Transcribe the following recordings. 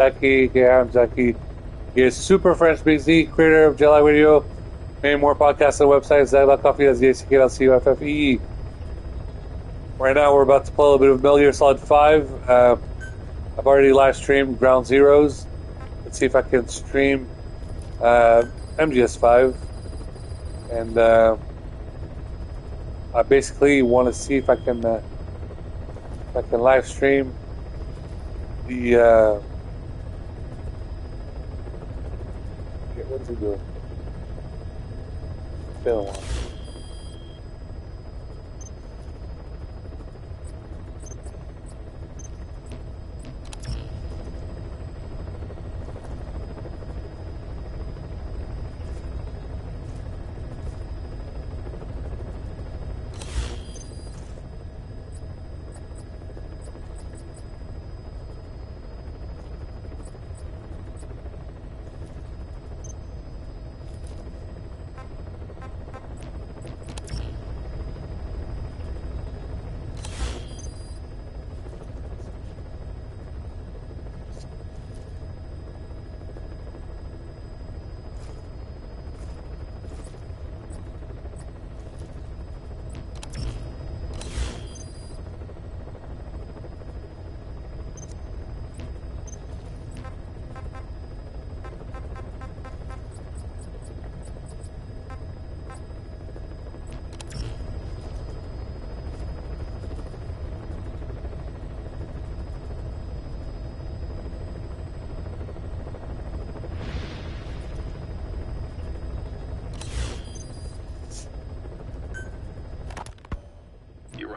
Zaki, okay, I'm Zaki. He is Super French Big Z, creator of Jelly Radio. Many more podcasts on the website, Zagla Coffee, that's ZACKLCUFFE. Right now, we're about to play a little bit of Metal Gear Solid 5. I've already live streamed Ground Zeroes. Let's see if I can stream MGS 5. And I basically want to see if I can live stream the. What's he doing? Film one.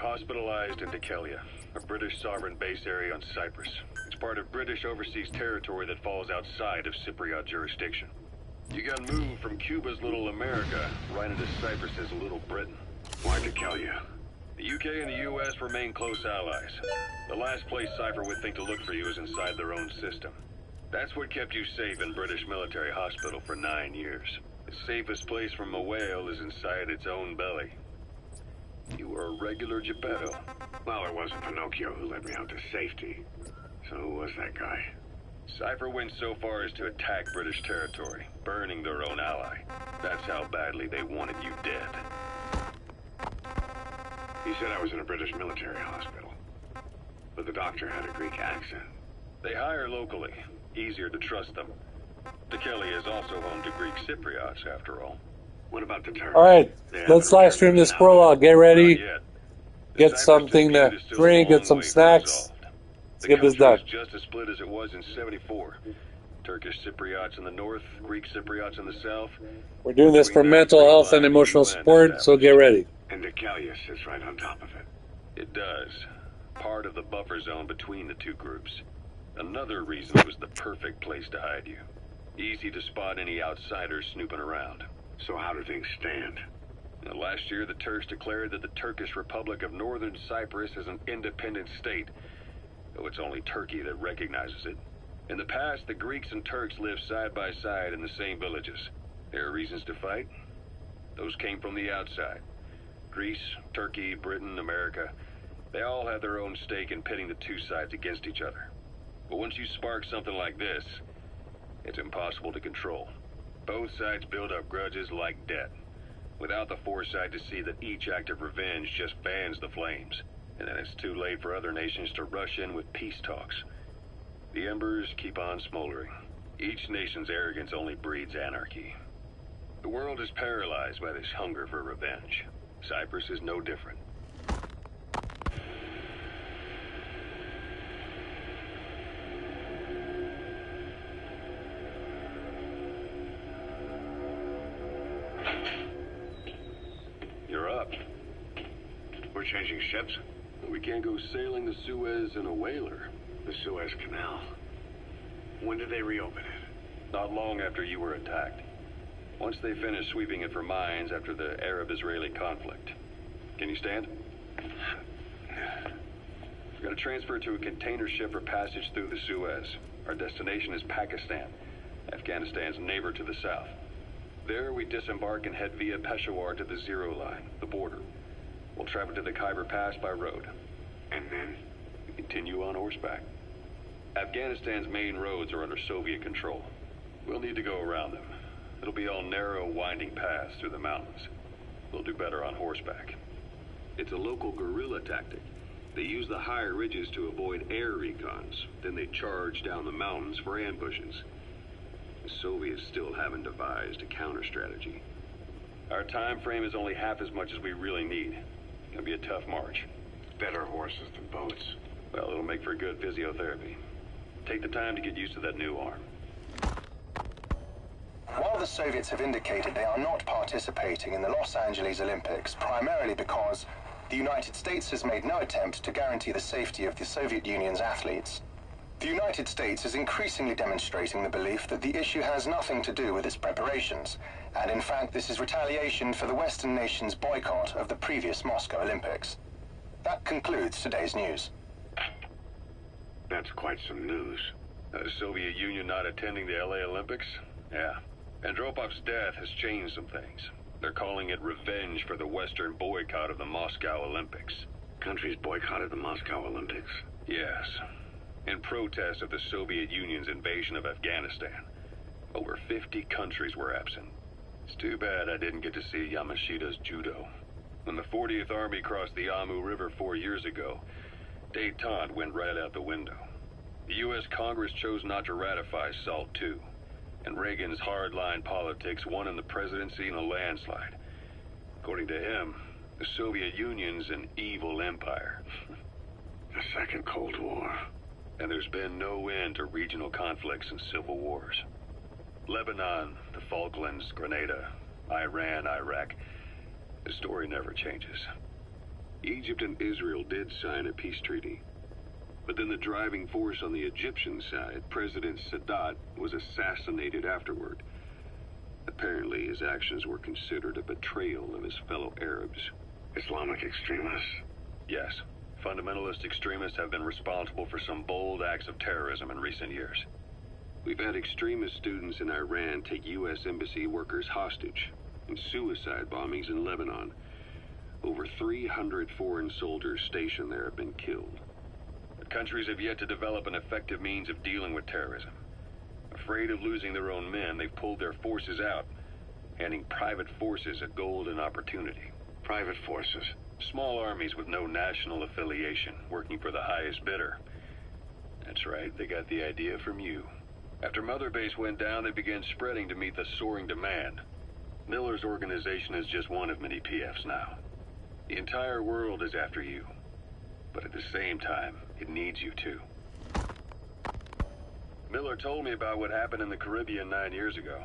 Hospitalized in Dikelia, a British sovereign base area on Cyprus. It's part of British overseas territory that falls outside of Cypriot jurisdiction. You got moved from Cuba's Little America right into Cyprus's Little Britain. Why Dikelia? The UK and the US remain close allies. The last place Cypher would think to look for you is inside their own system. That's what kept you safe in British military hospital for 9 years. The safest place from a whale is inside its own belly. You were a regular Geppetto. Well, it wasn't Pinocchio who led me out to safety. So who was that guy? Cypher went so far as to attack British territory, burning their own ally. That's how badly they wanted you dead. He said I was in a British military hospital. But the doctor had a Greek accent. They hire locally. Easier to trust them. Dikelia is also home to Greek Cypriots, after all. What about the Turks? Alright, let's live stream this prologue. Get ready. Get something to drink, get some snacks. Let's get this done. Just as split as it was in 74. Turkish Cypriots in the north, Greek Cypriots in the south. We're doing this for mental health and emotional support, so get ready. And Dikelia sits right on top of it. It does. Part of the buffer zone between the two groups. Another reason it was the perfect place to hide you. Easy to spot any outsiders snooping around. So how do things stand? Now, last year, the Turks declared that the Turkish Republic of Northern Cyprus is an independent state, though it's only Turkey that recognizes it. In the past, the Greeks and Turks lived side by side in the same villages. There are reasons to fight. Those came from the outside. Greece, Turkey, Britain, America, they all had their own stake in pitting the two sides against each other. But once you spark something like this, it's impossible to control. Both sides build up grudges like debt, without the foresight to see that each act of revenge just fans the flames, and then it's too late for other nations to rush in with peace talks. The embers keep on smoldering. Each nation's arrogance only breeds anarchy. The world is paralyzed by this hunger for revenge. Cyprus is no different. You're up. We're changing ships? We can't go sailing the Suez in a whaler. The Suez Canal. When did they reopen it? Not long after you were attacked. Once they finished sweeping it for mines after the Arab-Israeli conflict. Can you stand? We're going to transfer to a container ship for passage through the Suez. Our destination is Pakistan, Afghanistan's neighbor to the south. There, we disembark and head via Peshawar to the Zero Line, the border. We'll travel to the Khyber Pass by road. And then? We continue on horseback. Afghanistan's main roads are under Soviet control. We'll need to go around them. It'll be all narrow, winding paths through the mountains. We'll do better on horseback. It's a local guerrilla tactic. They use the higher ridges to avoid air recons. Then they charge down the mountains for ambushes. The Soviets still haven't devised a counter-strategy. Our time frame is only half as much as we really need. It'll be a tough march. Better horses than boats. Well, it'll make for good physiotherapy. Take the time to get used to that new arm. While the Soviets have indicated they are not participating in the Los Angeles Olympics, primarily because the United States has made no attempt to guarantee the safety of the Soviet Union's athletes, the United States is increasingly demonstrating the belief that the issue has nothing to do with its preparations, and in fact this is retaliation for the Western nations' boycott of the previous Moscow Olympics. That concludes today's news. That's quite some news. The Soviet Union not attending the LA Olympics? Yeah. Andropov's death has changed some things. They're calling it revenge for the Western boycott of the Moscow Olympics. Countries boycotted the Moscow Olympics? Yes. In protest of the Soviet Union's invasion of Afghanistan. Over 50 countries were absent. It's too bad I didn't get to see Yamashita's judo. When the 40th Army crossed the Amu River 4 years ago, détente went right out the window. The U.S. Congress chose not to ratify SALT II, and Reagan's hardline politics won in the presidency in a landslide. According to him, the Soviet Union's an evil empire. The Second Cold War. And there's been no end to regional conflicts and civil wars. Lebanon, the Falklands, Grenada, Iran, Iraq. The story never changes. Egypt and Israel did sign a peace treaty. But then the driving force on the Egyptian side, President Sadat, was assassinated afterward. Apparently his actions were considered a betrayal of his fellow Arabs. Islamic extremists? Yes. Fundamentalist extremists have been responsible for some bold acts of terrorism in recent years. We've had extremist students in Iran take U.S. embassy workers hostage, and suicide bombings in Lebanon. Over 300 foreign soldiers stationed there have been killed. The countries have yet to develop an effective means of dealing with terrorism. Afraid of losing their own men, they've pulled their forces out, handing private forces a golden opportunity. Private forces? Small armies with no national affiliation, working for the highest bidder. That's right, they got the idea from you. After Mother Base went down, they began spreading to meet the soaring demand. Miller's organization is just one of many PFs now. The entire world is after you. But at the same time, it needs you too. Miller told me about what happened in the Caribbean 9 years ago.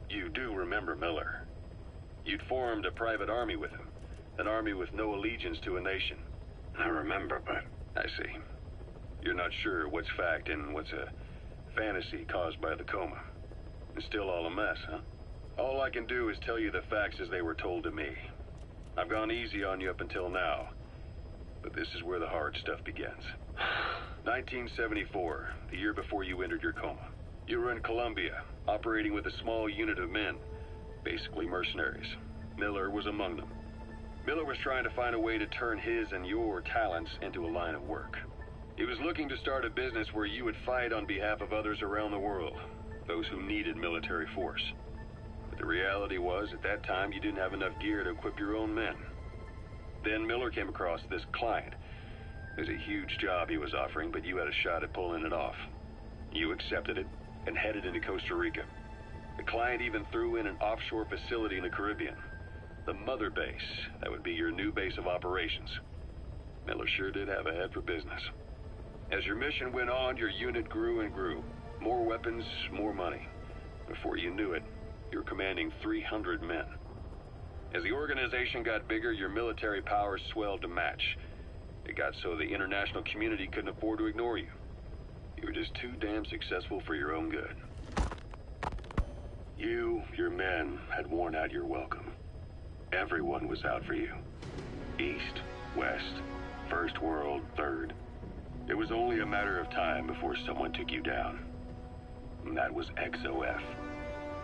You do remember Miller. You'd formed a private army with him. An army with no allegiance to a nation. I remember, but... I see. You're not sure what's fact and what's a fantasy caused by the coma. It's still all a mess, huh? All I can do is tell you the facts as they were told to me. I've gone easy on you up until now. But this is where the hard stuff begins. 1974, the year before you entered your coma. You were in Colombia, operating with a small unit of men. Basically mercenaries. Miller was among them. Miller was trying to find a way to turn his and your talents into a line of work. He was looking to start a business where you would fight on behalf of others around the world, those who needed military force. But the reality was, at that time, you didn't have enough gear to equip your own men. Then Miller came across this client. It was a huge job he was offering, but you had a shot at pulling it off. You accepted it and headed into Costa Rica. The client even threw in an offshore facility in the Caribbean. The Mother Base, that would be your new base of operations. Miller sure did have a head for business. As your mission went on, your unit grew and grew. More weapons, more money. Before you knew it, you were commanding 300 men. As the organization got bigger, your military powers swelled to match. It got so the international community couldn't afford to ignore you. You were just too damn successful for your own good. You, your men, had worn out your welcome. Everyone was out for you. East, West, First World, Third. It was only a matter of time before someone took you down. And that was XOF.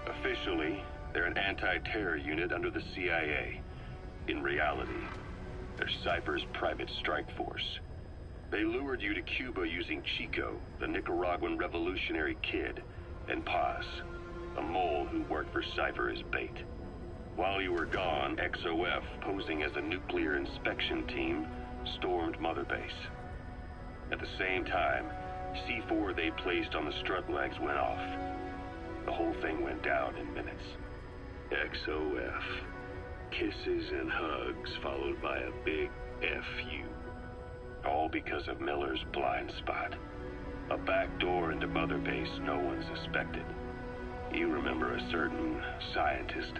Officially, they're an anti-terror unit under the CIA. In reality, they're Cypher's private strike force. They lured you to Cuba using Chico, the Nicaraguan revolutionary kid, and Paz, a mole who worked for Cypher as bait. While you were gone, XOF, posing as a nuclear inspection team, stormed Mother Base. At the same time, C4 they placed on the strut legs went off. The whole thing went down in minutes. XOF. Kisses and hugs, followed by a big FU. All because of Miller's blind spot. A back door into Mother Base no one suspected. You remember a certain scientist.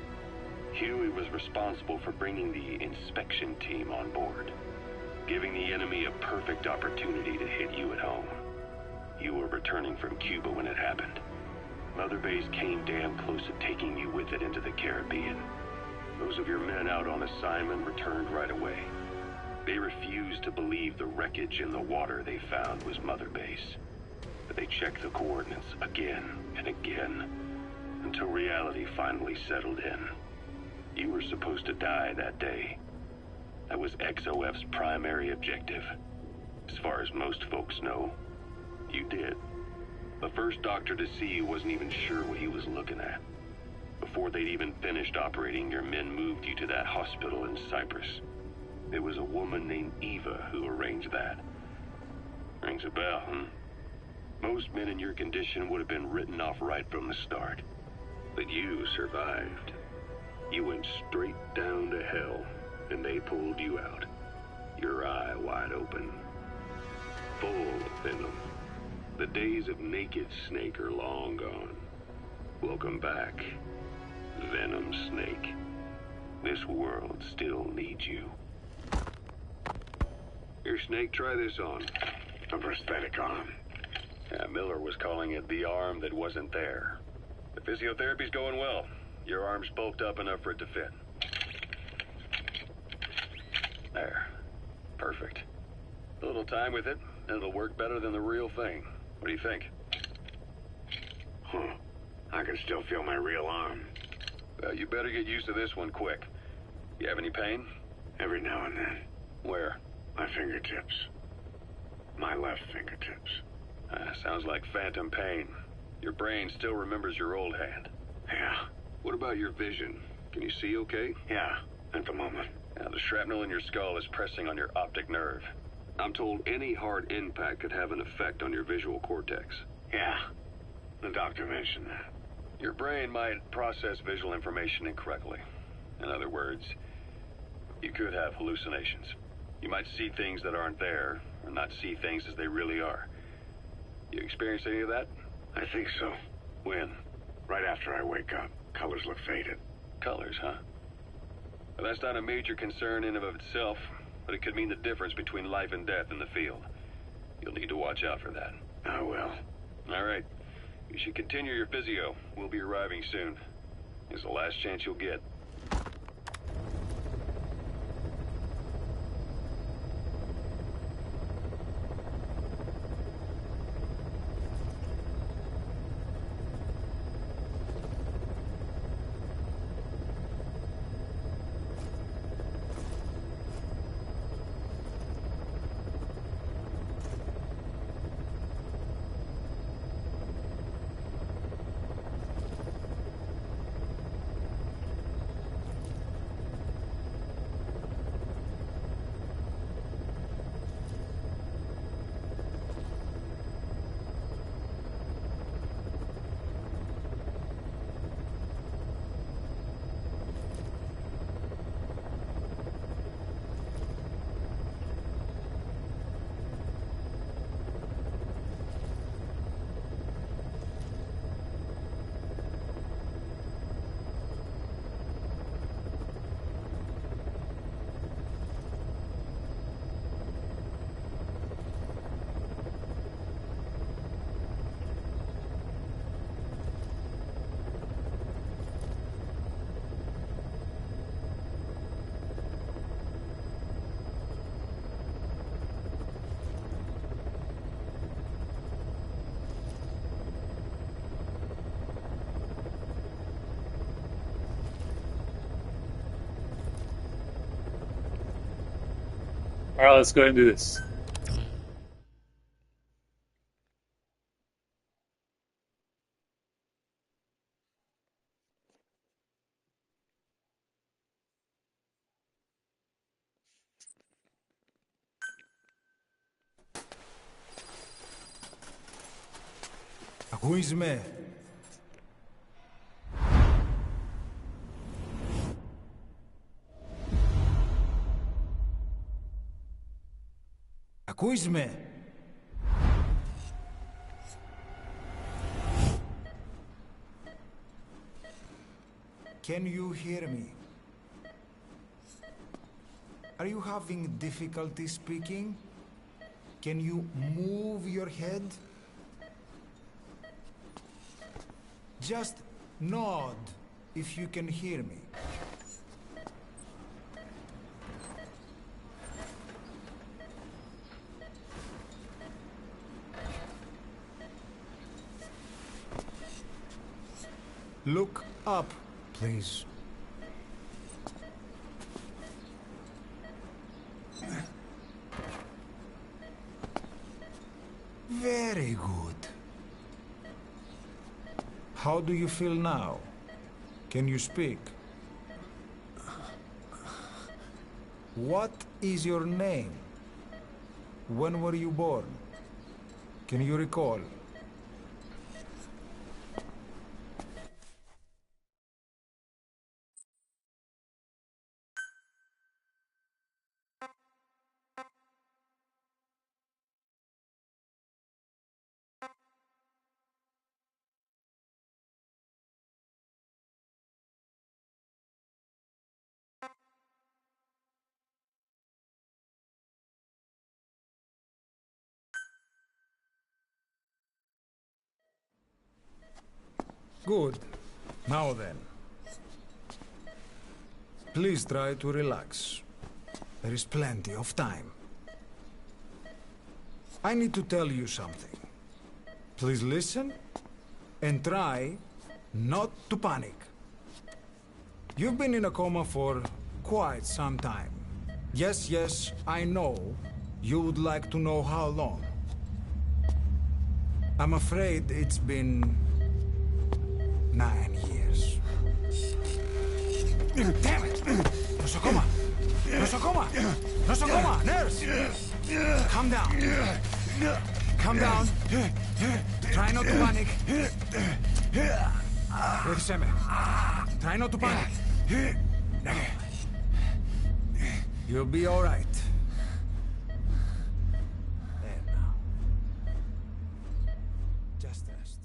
Huey was responsible for bringing the inspection team on board, giving the enemy a perfect opportunity to hit you at home. You were returning from Cuba when it happened. Mother Base came damn close to taking you with it into the Caribbean. Those of your men out on assignment returned right away. They refused to believe the wreckage in the water they found was Mother Base. But they checked the coordinates again and again, until reality finally settled in. You were supposed to die that day. That was XOF's primary objective. As far as most folks know, you did. The first doctor to see you wasn't even sure what he was looking at. Before they'd even finished operating, your men moved you to that hospital in Cyprus. It was a woman named Eva who arranged that. Rings a bell, huh? Most men in your condition would have been written off right from the start. But you survived. You went straight down to hell, and they pulled you out. Your eye wide open. Full of venom. The days of Naked Snake are long gone. Welcome back, Venom Snake. This world still needs you. Here, Snake, try this on. A prosthetic arm. Yeah, Miller was calling it the arm that wasn't there. The physiotherapy's going well. Your arm's bulked up enough for it to fit. There. Perfect. A little time with it, and it'll work better than the real thing. What do you think? Huh. I can still feel my real arm. Well, you better get used to this one quick. You have any pain? Every now and then. Where? My fingertips. My left fingertips. Sounds like phantom pain. Your brain still remembers your old hand. Yeah. What about your vision? Can you see okay? Yeah, at the moment. Now, the shrapnel in your skull is pressing on your optic nerve. I'm told any hard impact could have an effect on your visual cortex. Yeah. The doctor mentioned that. Your brain might process visual information incorrectly. In other words, you could have hallucinations. You might see things that aren't there, or not see things as they really are. You experience any of that? I think so. When? Right after I wake up. Colors look faded. Colors, huh? Well, that's not a major concern in and of itself, but it could mean the difference between life and death in the field. You'll need to watch out for that. I will. All right. You should continue your physio. We'll be arriving soon. It's the last chance you'll get. Alright, let's go ahead and do this. Ακούεις με? Ακούεις με? Can you hear me? Are you having difficulty speaking? Can you move your head? Just nod if you can hear me. Look up, please. Very good. How do you feel now? Can you speak? What is your name? When were you born? Can you recall? Good. Now then. Please try to relax. There is plenty of time. I need to tell you something. Please listen and try not to panic. You've been in a coma for quite some time. Yes, I know you would like to know how long. I'm afraid it's been 9 years. Damn it! Nosocoma! Nosocoma! Nosocoma! Nurse! Calm down. Calm down. Try not to panic. Ήρθε με. Try not to panic. You'll be all right. There now. Just rest.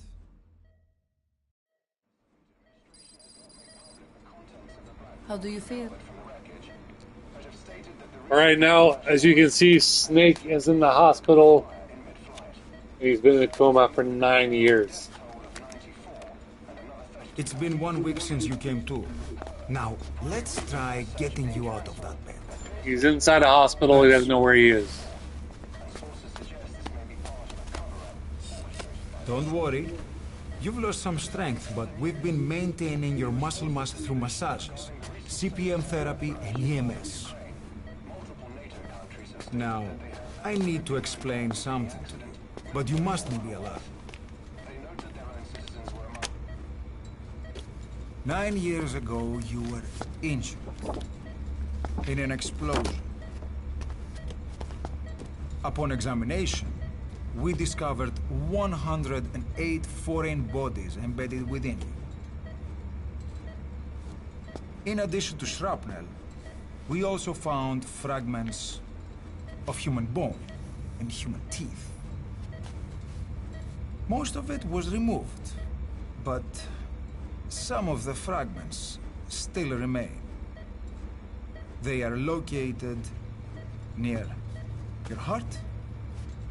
How do you feel? All right, now, as you can see, Snake is in the hospital. He's been in a coma for 9 years. It's been 1 week since you came to. Now, let's try getting you out of that bed. He's inside a hospital. He doesn't know where he is. Don't worry. You've lost some strength, but we've been maintaining your muscle mass through massages, CPM therapy, and EMS. Now, I need to explain something to you, but you mustn't be alarmed. 9 years ago, you were injured in an explosion. Upon examination, we discovered 108 foreign bodies embedded within you. In addition to shrapnel, we also found fragments of human bone and human teeth. Most of it was removed, but some of the fragments still remain. They are located near your heart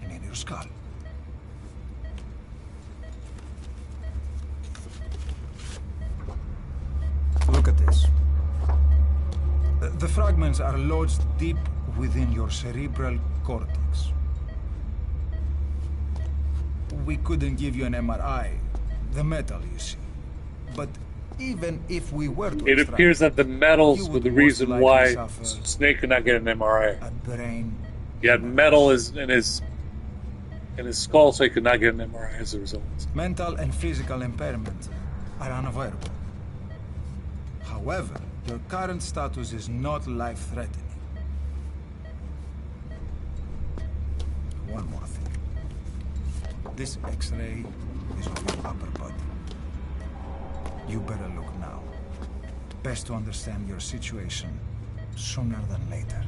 and in your skull. Look at this. The fragments are lodged deep within your cerebral cortex. We couldn't give you an MRI, the metal, you see. But even if we were to It appears that the metals were the reason why suffer Snake could not get an MRI. a brain He had metal in his skull, so he could not get an MRI as a result. mental and physical impairment are unavoidable. However, your current status is not life-threatening. One more thing. This X-ray is on your upper body. You better look now. Best to understand your situation sooner than later.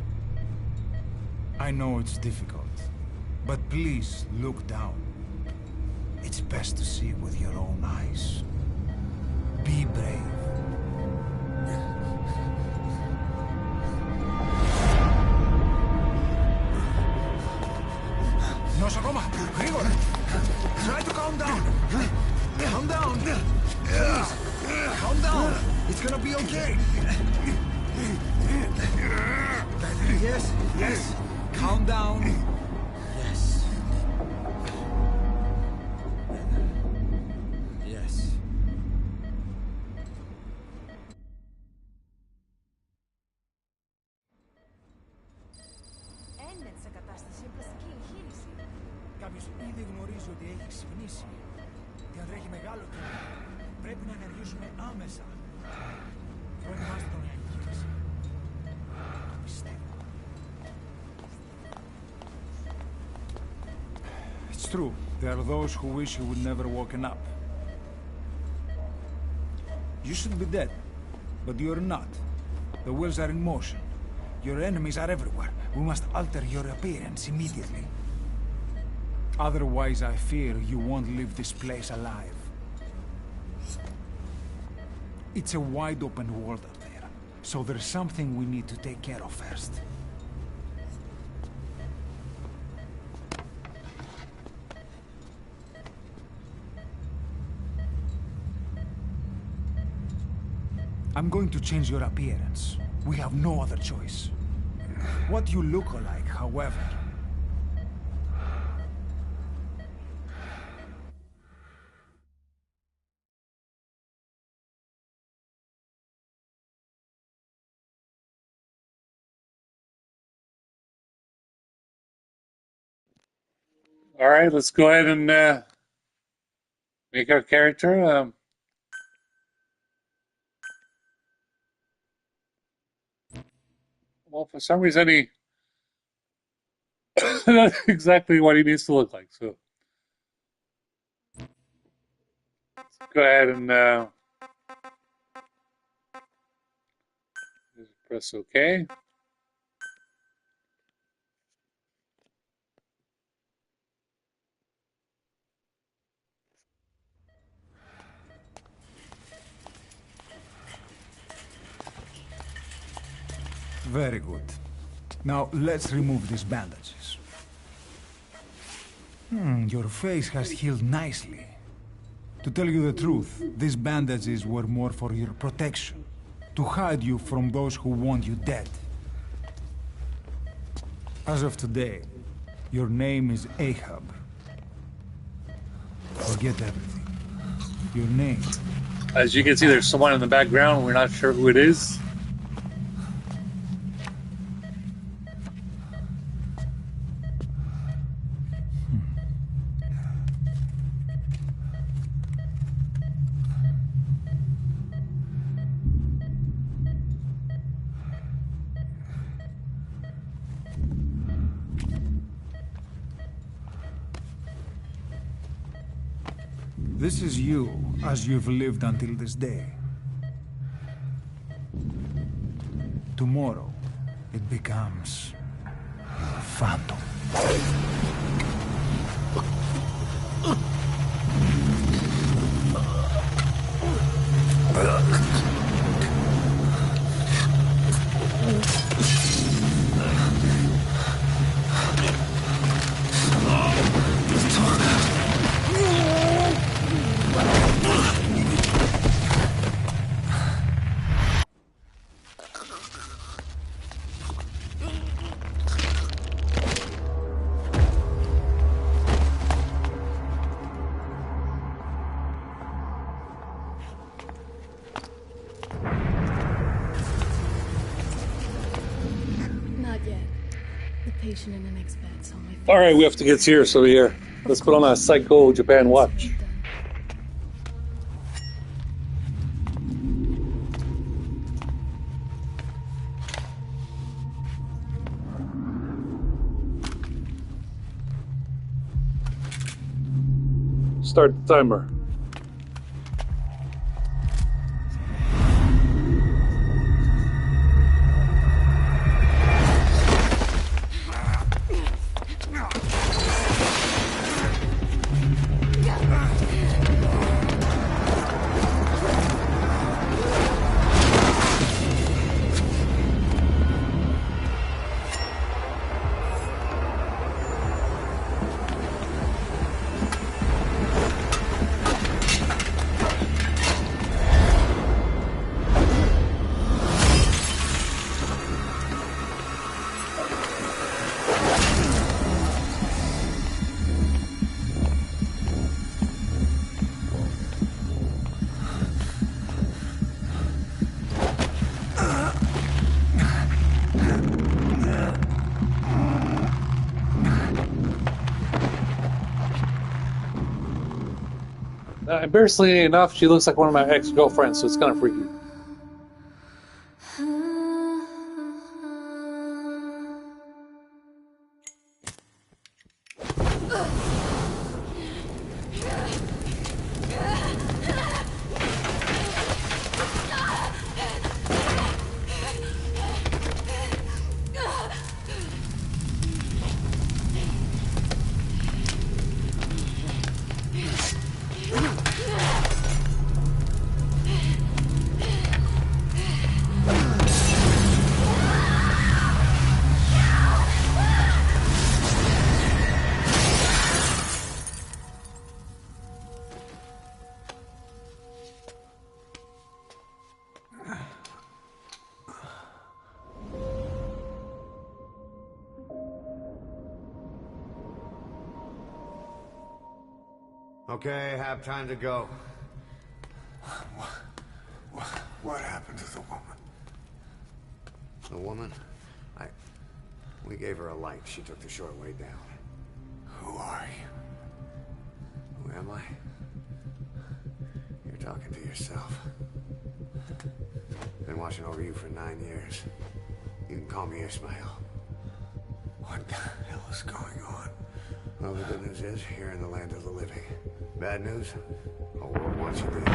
I know it's difficult, but please look down. It's best to see with your own eyes. Be brave. Nosokoma, Grigor! Try to calm down! Calm down! Please! Calm down! It's gonna be okay! Yes, yes! Calm down! Yes. Yes. Έμενε σε κατάσταση πλαστική εγχείρηση. Κάποιος ήδη γνωρίζει ότι έχει ξυπνήσει και αντρέχει μεγάλο κίνδυνο. Πρέπει να ενεργήσουμε άμεσα. Προετοιμάστε τον για εγχείρηση. Το πιστεύω. It's true. There are those who wish you would never woken up. You should be dead, but you're not. The wheels are in motion. Your enemies are everywhere. We must alter your appearance immediately. Otherwise, I fear you won't leave this place alive. It's a wide open world out there, so there's something we need to take care of first. I'm going to change your appearance. We have no other choice. What you look like, however... All right, let's go ahead and make our character. Well, for some reason, that's exactly what he needs to look like. So let's go ahead and just press OK. Very good. Now, let's remove these bandages. Your face has healed nicely. To tell you the truth, these bandages were more for your protection, to hide you from those who want you dead. As of today, your name is Ahab. Forget everything. Your name. As you can see, there's someone in the background. We're not sure who it is. This is you, as you've lived until this day. Tomorrow, it becomes a phantom. In the next bed's on my face. All right, we have to get serious over here. Let's put on a Psycho Japan watch. start the timer. Embarrassingly enough, she looks like one of my ex-girlfriends, so it's kind of freaky. Okay, have time to go. What happened to the woman? The woman? We gave her a light. She took the short way down. Who are you? Who am I? You're talking to yourself. Been watching over you for 9 years. You can call me Ishmael. What the hell is going on? Well, the good news is, you're in the land of the living. Bad news? Whole world wants you dead.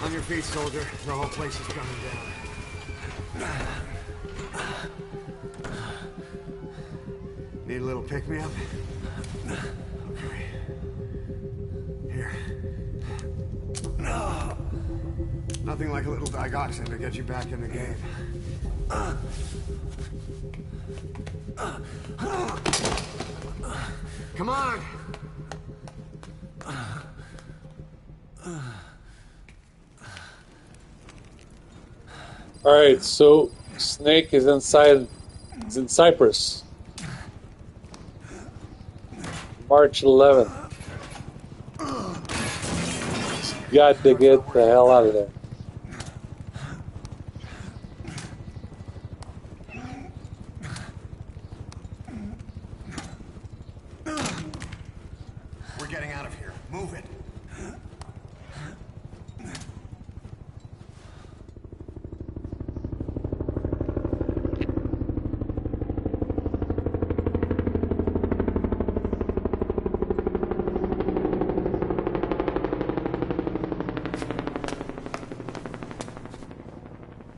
On your feet, soldier. The whole place is coming down. Need a little pick-me-up? Okay. Here. Nothing like a little digoxin to get you back in the game. Come on! Alright, so Snake is inside. He's in Cyprus. March 11th. Got to get the hell out of there. We're getting out of here. Move it.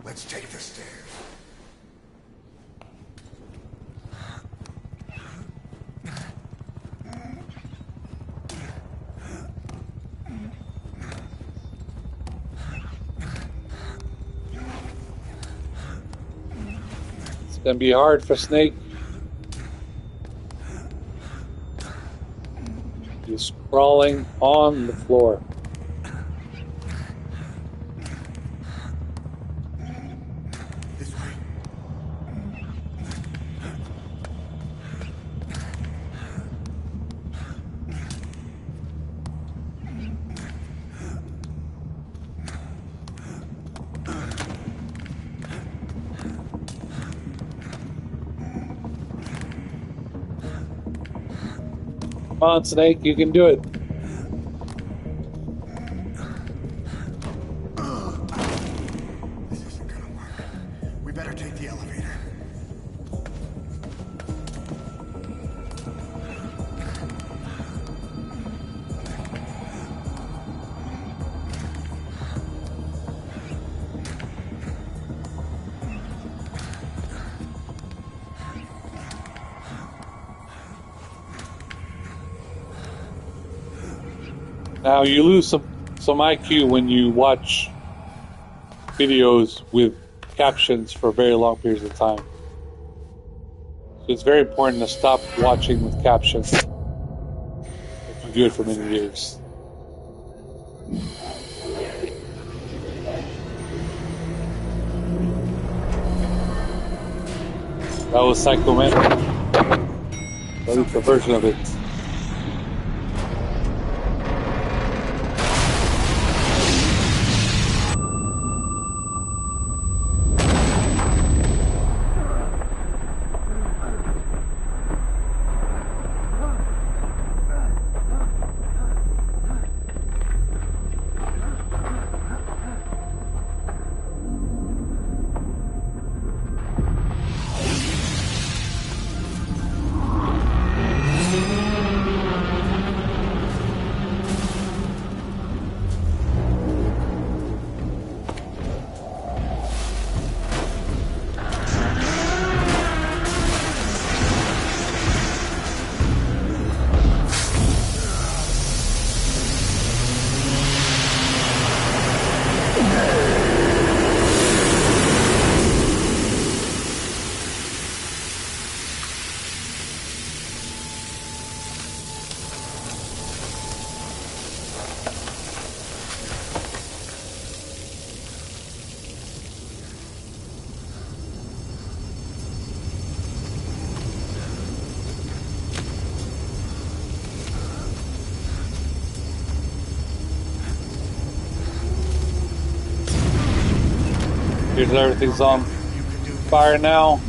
Let's take the stairs. It's gonna be hard for Snake. He's crawling on the floor. This way. Come on, Snake, you can do it. This isn't gonna work. We better take the elevator. Now you lose some IQ when you watch videos with captions for very long periods of time. So it's very important to stop watching with captions if you do it for many years. That was Psycho Man. That is the version of it. Here's everything's on fire now.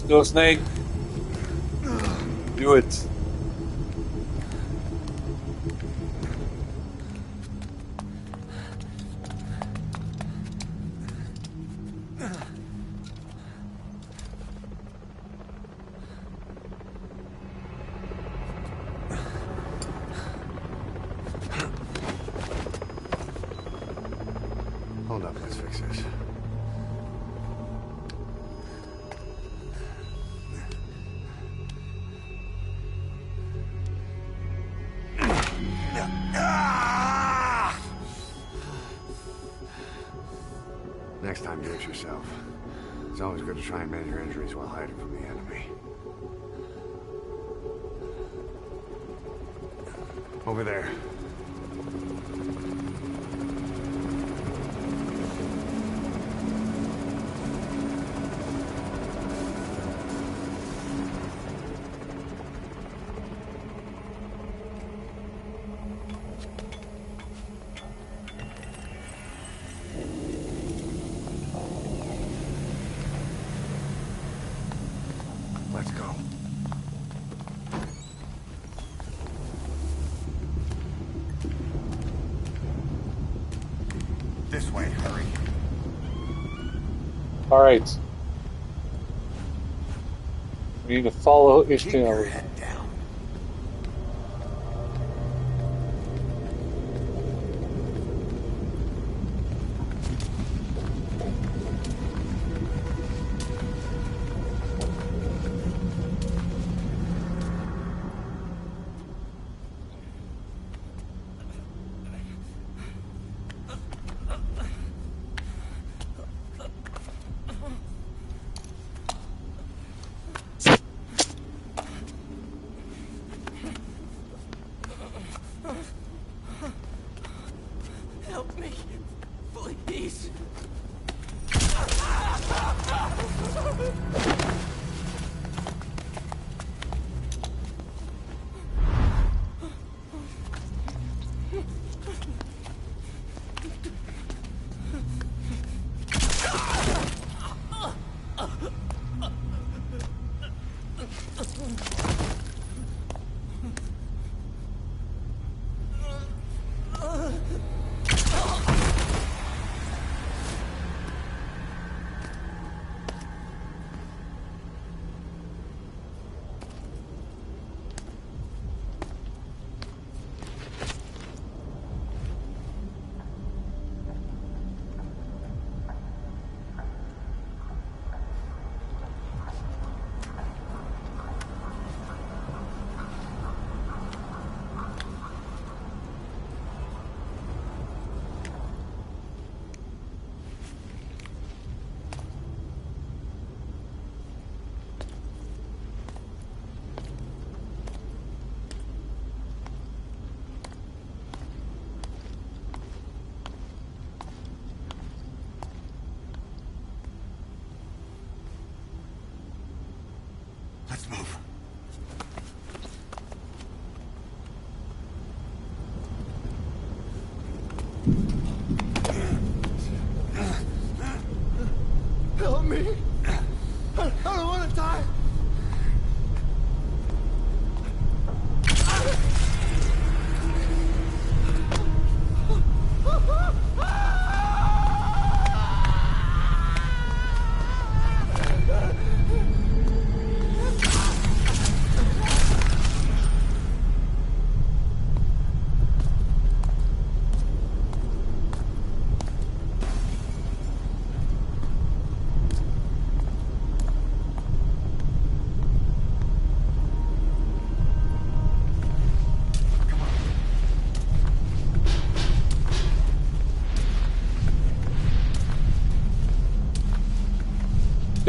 Go, Snake. Do it. Hold up, let's fix this. Next time, do it yourself. It's always good to try and manage your injuries while hiding from the enemy. Over there. Let's go. This way, hurry. All right. We need to follow Ishmael.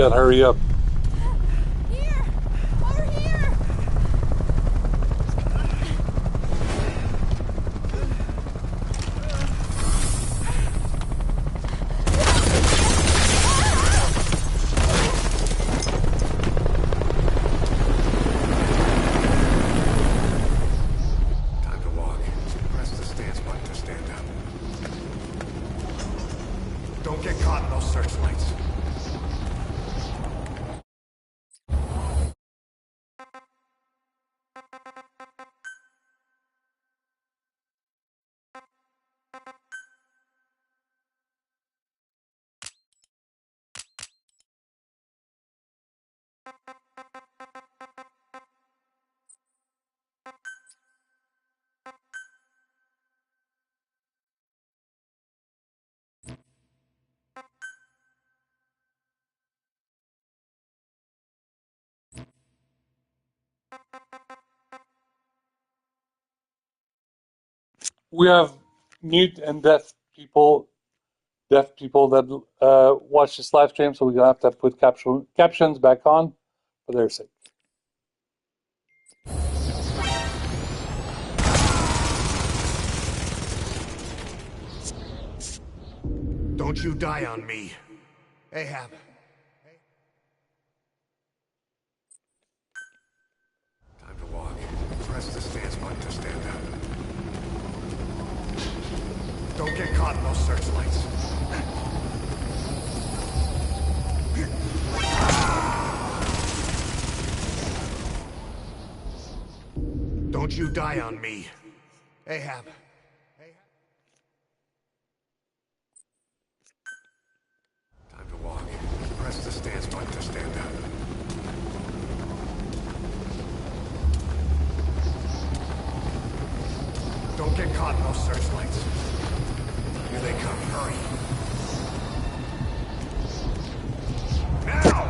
Gotta hurry up. Here! Over here! Time to walk. Press the stance button to stand up. Don't get caught in those searchlights. We have mute and deaf people that watch this live stream, so we're gonna have to put captions back on for their sake. Don't you die on me. Ahab. Time to walk. Press the stance button to stand up. Don't get caught in those searchlights. Don't you die on me. Ahab. Time to walk. Press the stance button to stand up. Don't get caught in those searchlights. Here they come. Hurry. Now!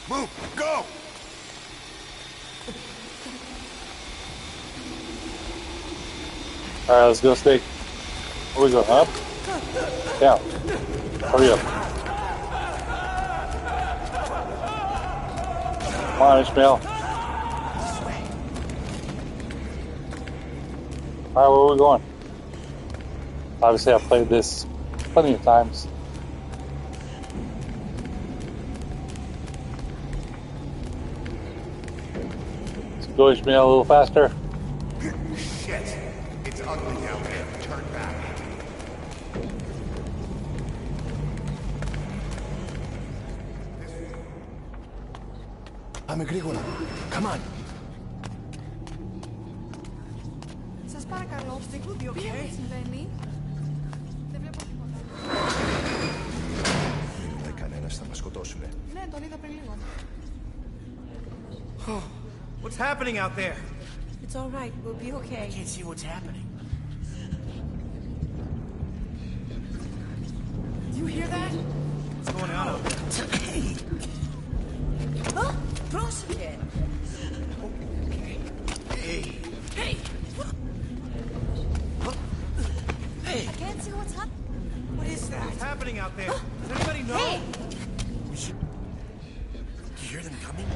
Move! Go! Alright, let's go, Snake. Where we go? Up? Down. Hurry up. Come on, Ishmael. Alright, where are we going? Obviously, I've played this plenty of times. Let's go, Ishmael, a little faster. Shit! It's ugly down there. Turn back. Πάμε γρήγορα. Come on. Σας παρακαλώ, τι συμβαίνει? Δεν βλέπω τίποτα. Δεν κανένας θα μας σκοτώσουνε. Ναι, τον είδα πριν λίγο. What's happening out there? It's all right, we'll be okay. I can't see what's happening. Do you hear that? What's going on out there? Πρόσεχε! Hey! Hey! Hey! I can't see what's happening. What is that? What's happening out there? Does anybody know? Hey! We should... Do you hear them coming?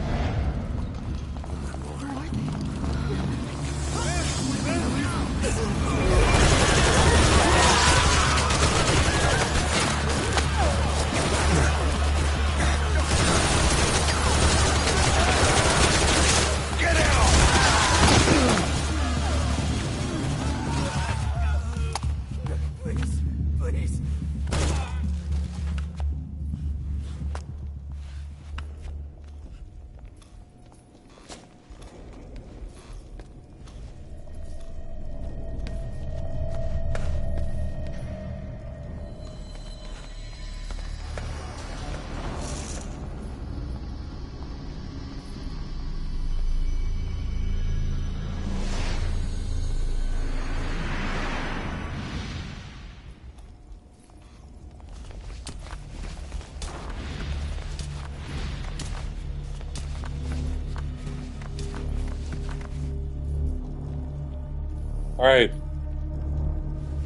Alright.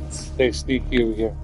Stay sneaky over here.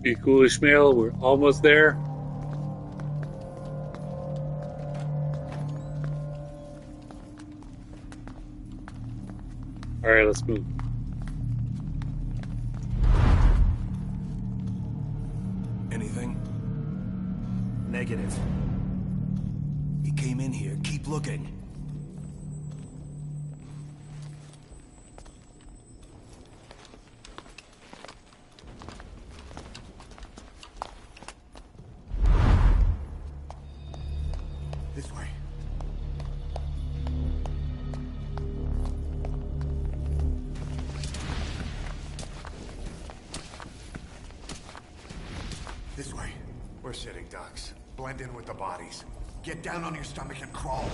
Be cool, Ishmael. We're almost there. Alright, let's move. Anything? Negative. He came in here. Keep looking. This way. This way. We're sitting ducks. Blend in with the bodies. Get down on your stomach and crawl.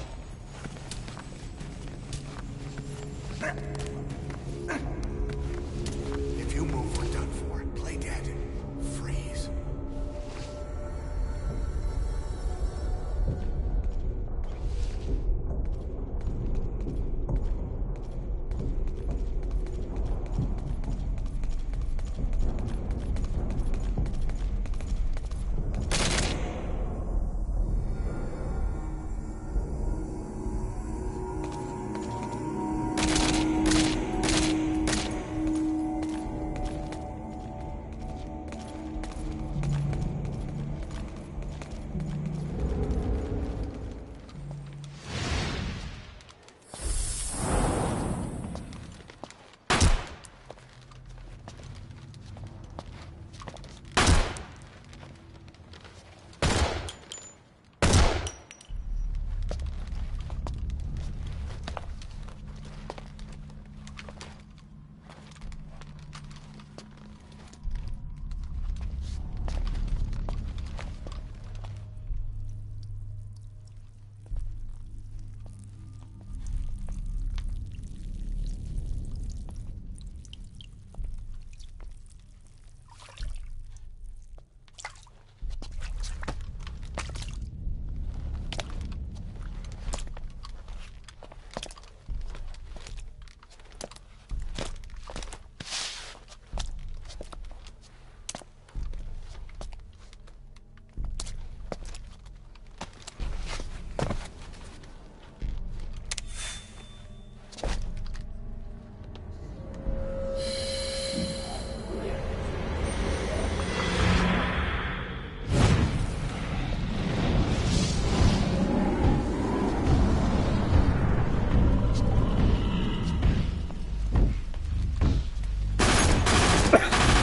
If you move, we're done for. Play dead. Freeze.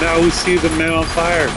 Now we see the men on fire.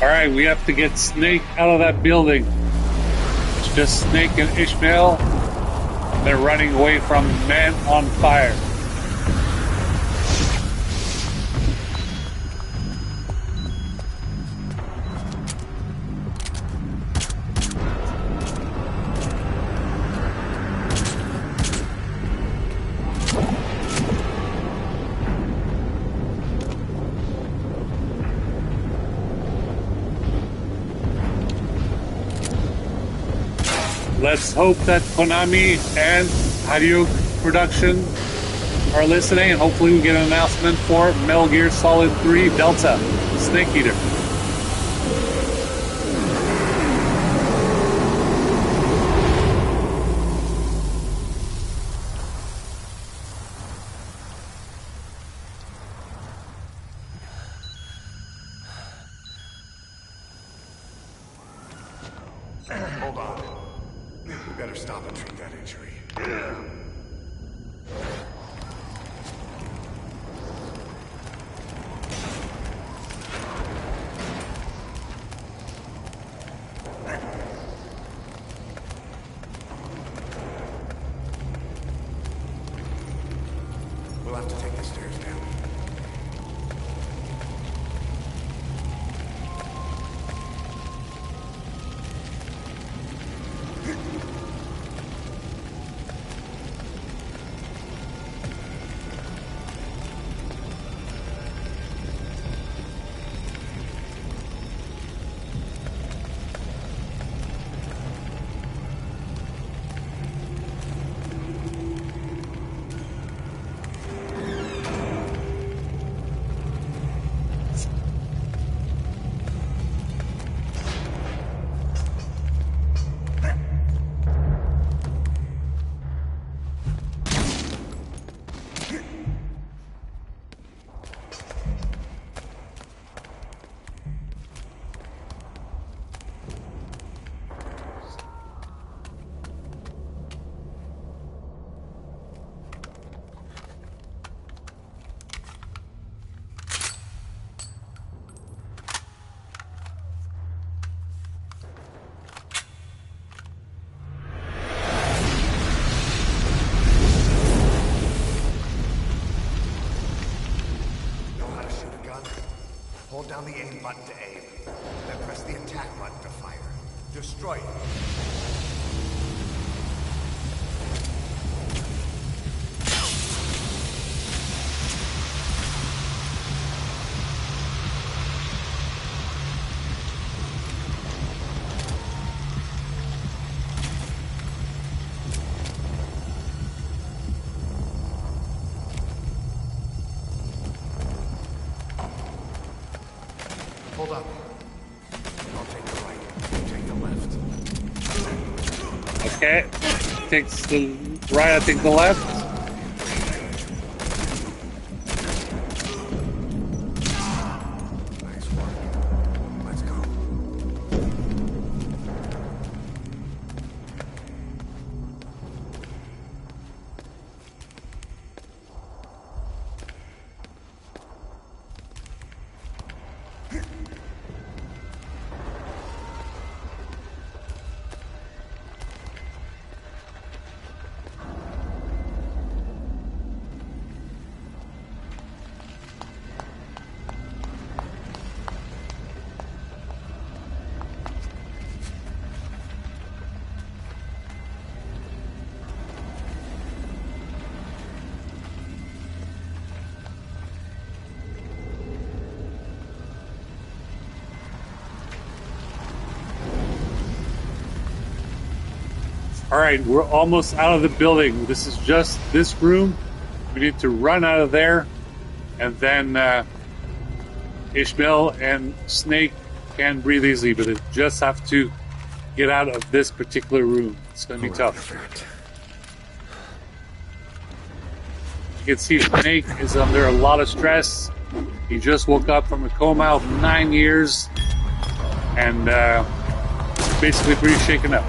Alright, we have to get Snake out of that building. It's just Snake and Ishmael. They're running away from men on fire. Let's hope that Konami and Haryuk Production are listening, and hopefully we get an announcement for Metal Gear Solid 3 Delta Snake Eater. Hold on. We better stop and treat that injury. We'll have to take the stairs down. Hold down the aim button to aim, then press the attack button to fire. Destroy it. Hold up. I'll take the right. You take the left. Okay. Takes the right, I take the left. Nice work. Let's go. Alright, we're almost out of the building. This is just this room. We need to run out of there, and then Ishmael and Snake can breathe easily, but they just have to get out of this particular room. It's going to be tough. You can see Snake is under a lot of stress. He just woke up from a coma of 9 years, and basically pretty shaken up.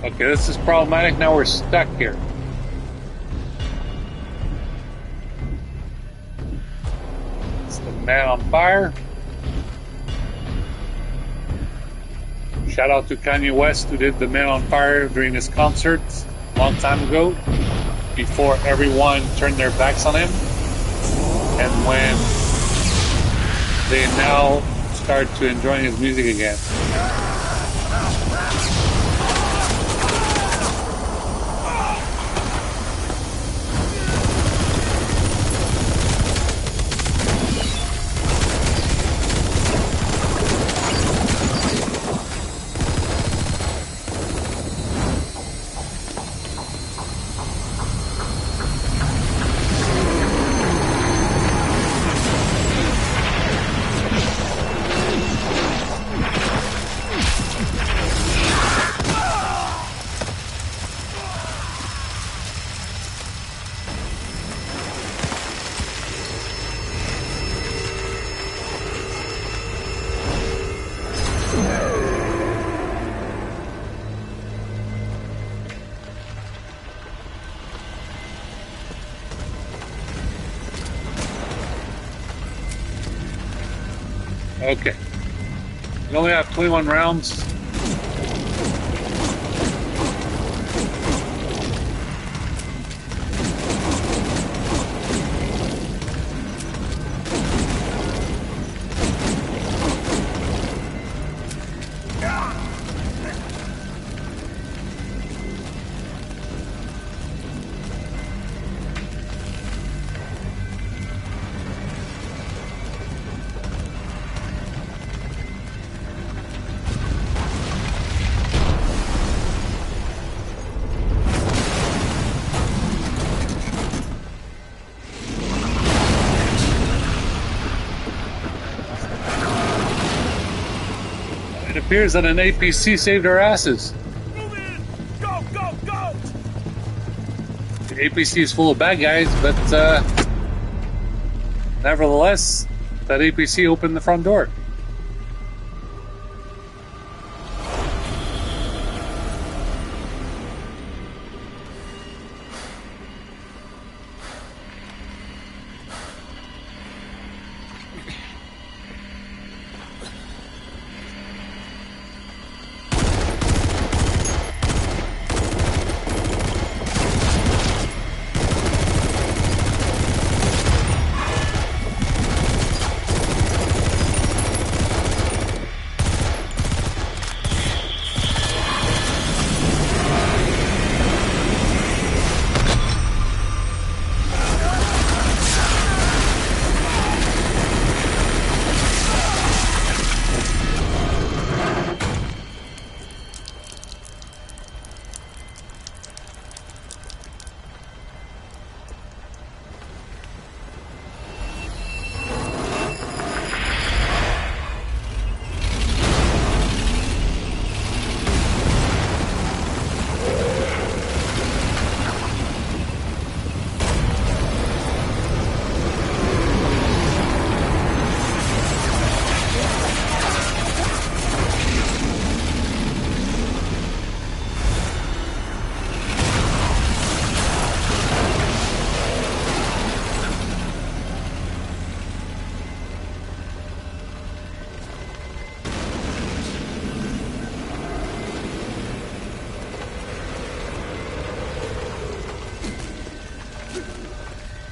Okay, this is problematic. Now we're stuck here. It's the Man on Fire. Shout out to Kanye West, who did the Man on Fire during his concert a long time ago, before everyone turned their backs on him. And when they now start to enjoy his music again. Okay. We only have 21 rounds. It appears that an APC saved our asses. Move in! Go, go, go! The APC is full of bad guys, but nevertheless, that APC opened the front door.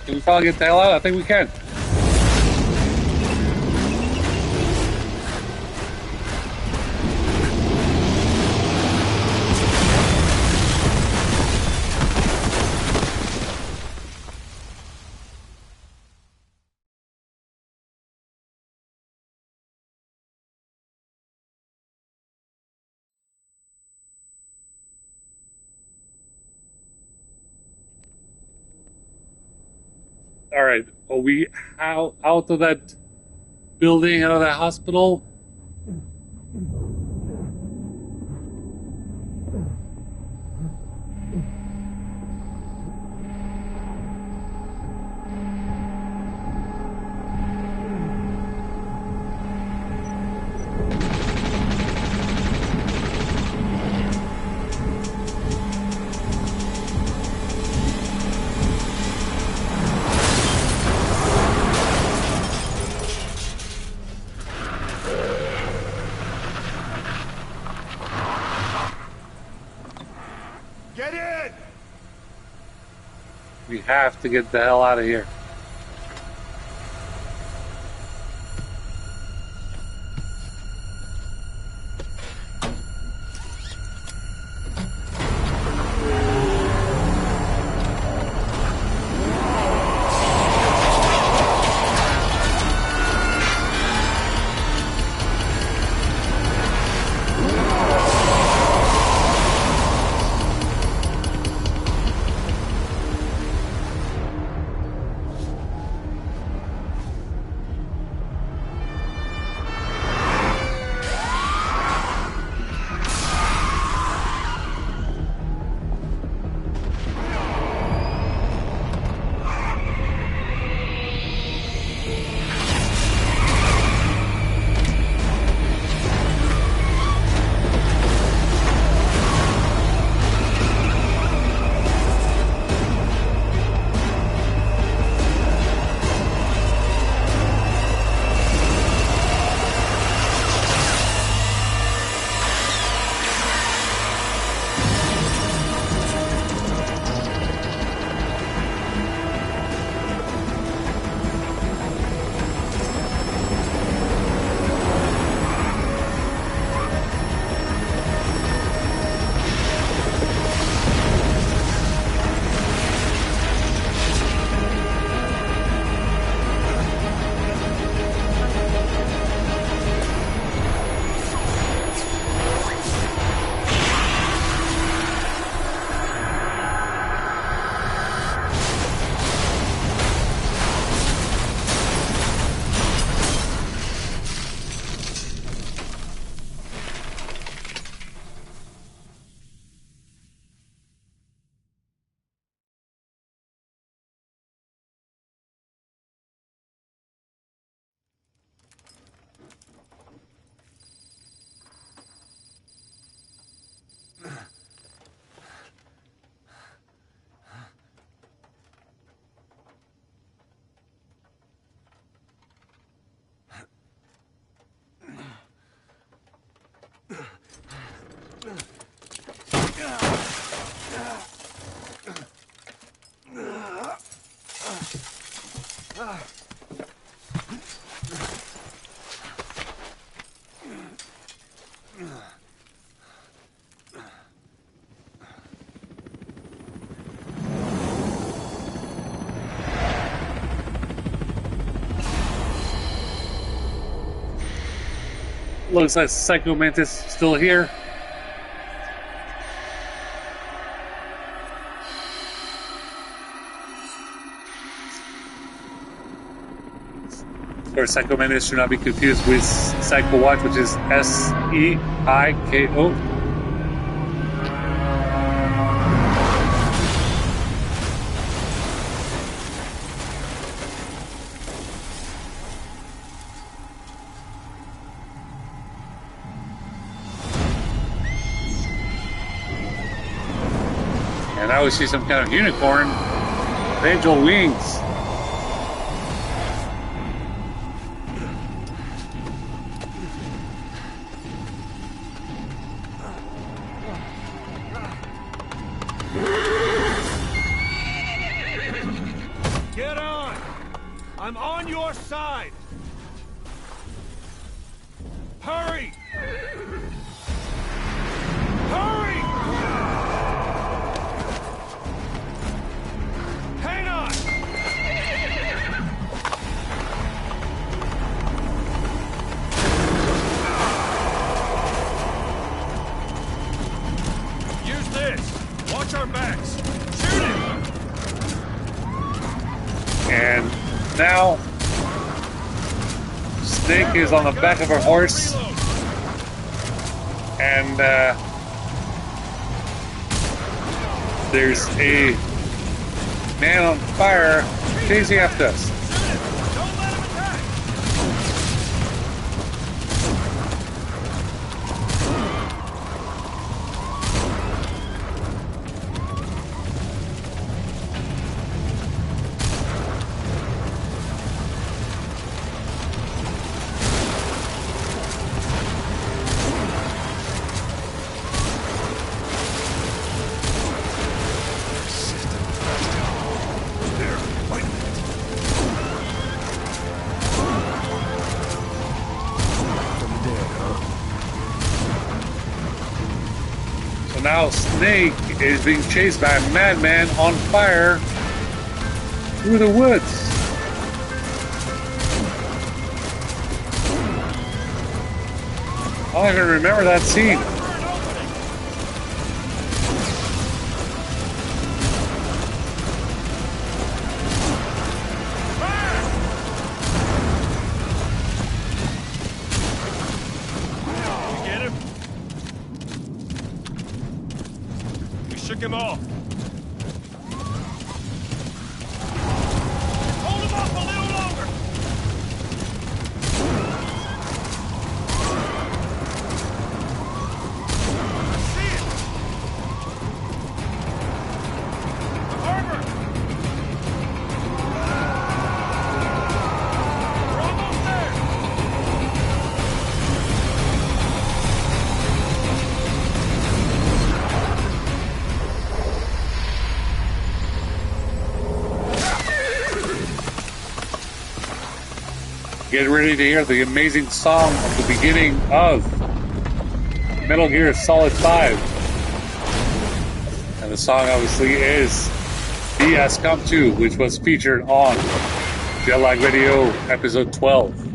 Can we probably get the hell out? I think we can. All right, are we out of that building, out of that hospital? Get in! We have to get the hell out of here. Looks like Psycho Mantis still here. Or Psycho Mantis should not be confused with Psycho Watch, which is S-E-I-K-O. And now we see some kind of unicorn with angel wings. Get on! I'm on your side! Hurry! Hurry! Hang on! Use this! Watch our backs! Shoot it! And now, Snake is on the back of her horse, and there's a man on fire chasing after us. Don't let him attack! Now Snake is being chased by a madman on fire through the woods. I don't even remember that scene. You get him? You shook him off. Hold him off a little longer. Get ready to hear the amazing song at the beginning of Metal Gear Solid 5. And the song obviously is He Has Come To, which was featured on Jetlag Radio episode 12.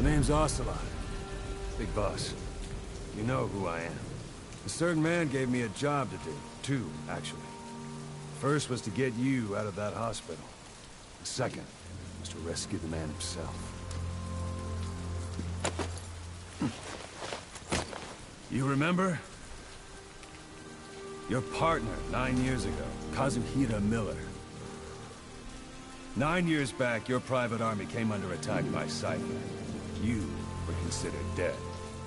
My name's Ocelot. Big boss. You know who I am. A certain man gave me a job to do. Two, actually. First was to get you out of that hospital. The second was to rescue the man himself. You remember? Your partner 9 years ago, Kazuhira Miller. 9 years back, your private army came under attack by Cypher. You were considered dead.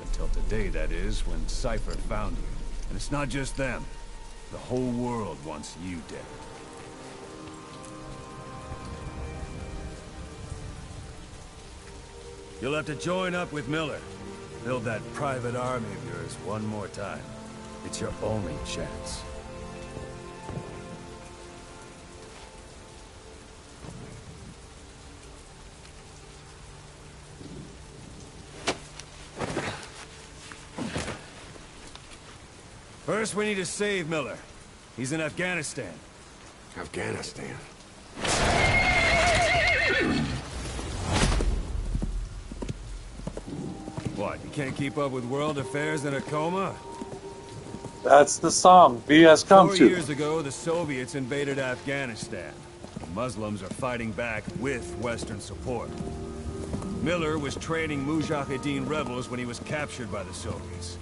Until today, that is, when Cypher found you. And it's not just them. The whole world wants you dead. You'll have to join up with Miller. Build that private army of yours one more time. It's your only chance. First, we need to save Miller. He's in Afghanistan. Afghanistan? What, you can't keep up with world affairs in a coma? That's the song He Has Come 4 To. years ago, the Soviets invaded Afghanistan. The Muslims are fighting back with Western support. Miller was training Mujahideen rebels when he was captured by the Soviets.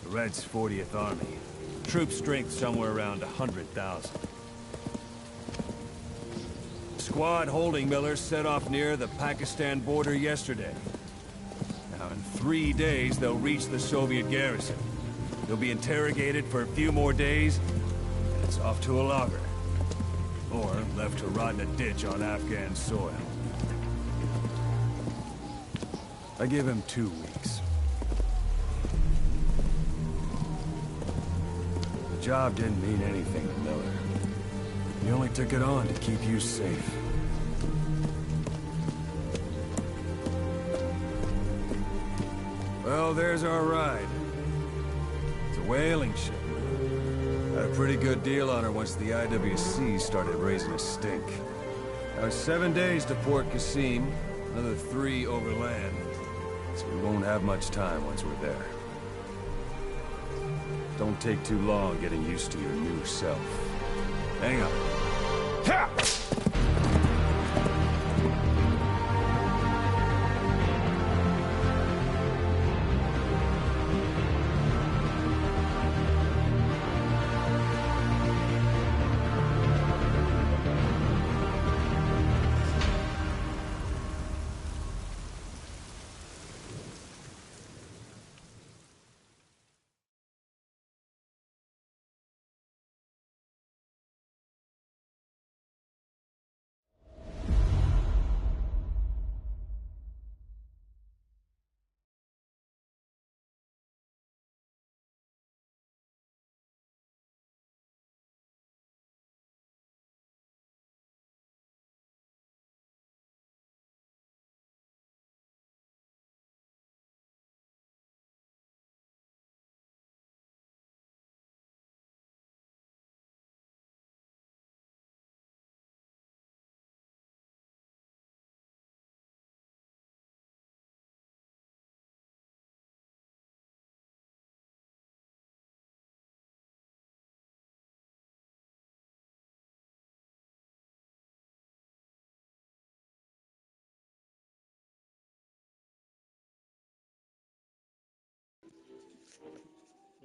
The Reds' 40th Army. Troop strength somewhere around 100,000. squad holding Miller set off near the Pakistan border yesterday. Now, in 3 days, they'll reach the Soviet garrison. They'll be interrogated for a few more days, and it's off to a lager. Or left to rot in a ditch on Afghan soil. I give him 2 weeks. The job didn't mean anything to Miller. He only took it on to keep you safe. Well, there's our ride. It's a whaling ship. Had a pretty good deal on her once the IWC started raising a stink. Now it's 7 days to Port Qasim, another 3 overland. So we won't have much time once we're there. Don't take too long getting used to your new self. Hang on. Ha!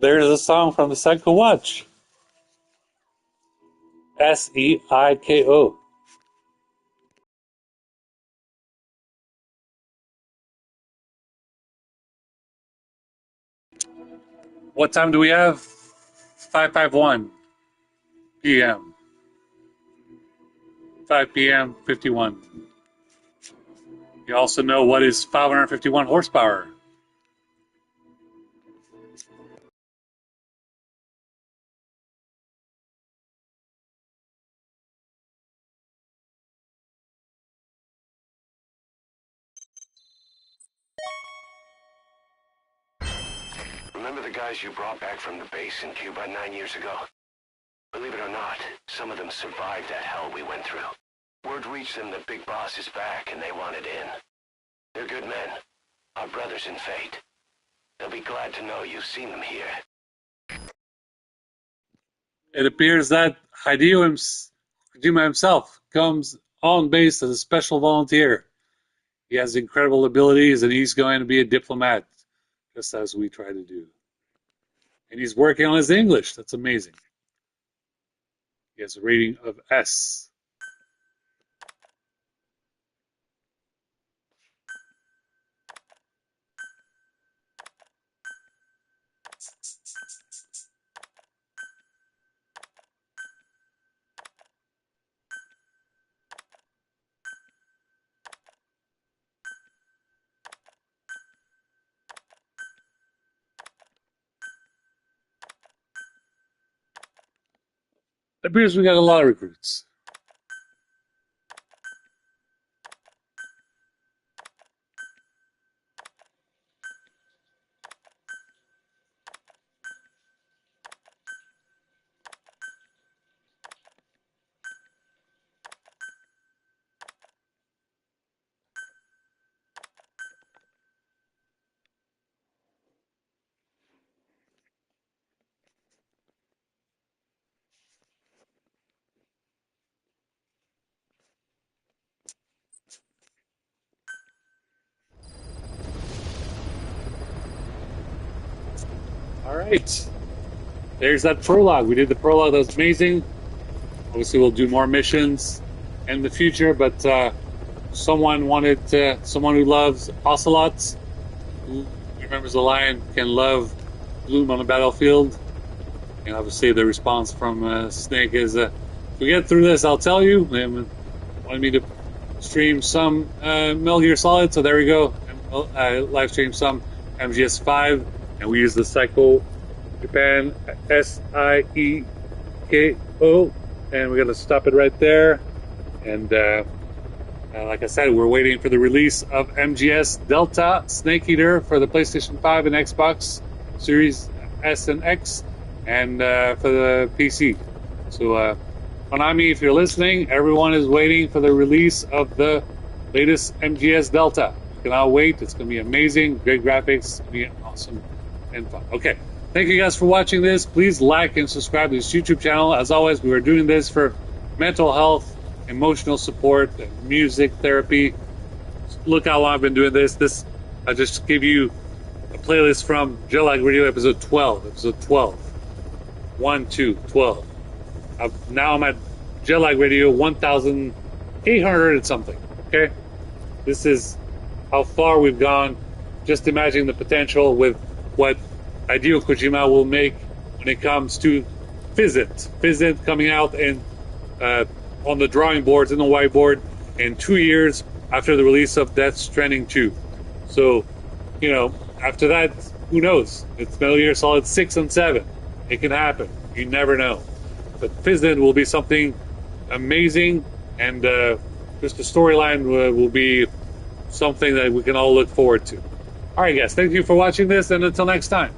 There's a song from the Psycho Watch. Seiko. What time do we have? 5:51 p.m. 5 p.m. 51. You also know what is 551 horsepower. Remember the guys you brought back from the base in Cuba 9 years ago? Believe it or not, some of them survived that hell we went through. Word reached them that Big Boss is back and they wanted in. They're good men, our brothers in fate. They'll be glad to know you've seen them here. It appears that Hideo himself comes on base as a special volunteer. He has incredible abilities and he's going to be a diplomat, just as we try to do. And he's working on his English. That's amazing. He has a rating of S. It appears we got a lot of recruits. All right. There's that prologue. We did the prologue. That was amazing. Obviously, we'll do more missions. in the future, but someone who loves ocelots, who remembers the lion, can love Bloom on the battlefield. And obviously the response from Snake is, if we get through this, I'll tell you. They wanted me to stream some Metal Gear Solid, so there we go. Live stream some MGS5, and we use the Psycho Japan SIEKO, and we're gonna stop it right there. And like I said, we're waiting for the release of MGS Delta Snake Eater for the PlayStation 5 and Xbox Series S and X, and for the PC. So Konami, if you're listening, everyone is waiting for the release of the latest MGS Delta. You cannot wait. It's going to be amazing. Great graphics. It's going to be awesome and fun. Okay. Thank you guys for watching this. Please like and subscribe to this YouTube channel. As always, we are doing this for mental health, emotional support, and music therapy. Look how long I've been doing this. I just gave you a playlist from Jetlag Radio episode 12. Episode 12. 1, 2, 12. Now I'm at Jetlag Radio 1,800 and something. Okay? This is how far we've gone. Just imagine the potential with what Hideo Kojima will make when it comes to Fizzit. Fizzit coming out and on the drawing boards, in the whiteboard, in 2 years after the release of Death Stranding 2. So, after that, who knows? It's Metal Gear Solid 6 and 7. It can happen. You never know. But Fizzit will be something amazing, and just the storyline will be something that we can all look forward to. Alright guys, thank you for watching this, and until next time.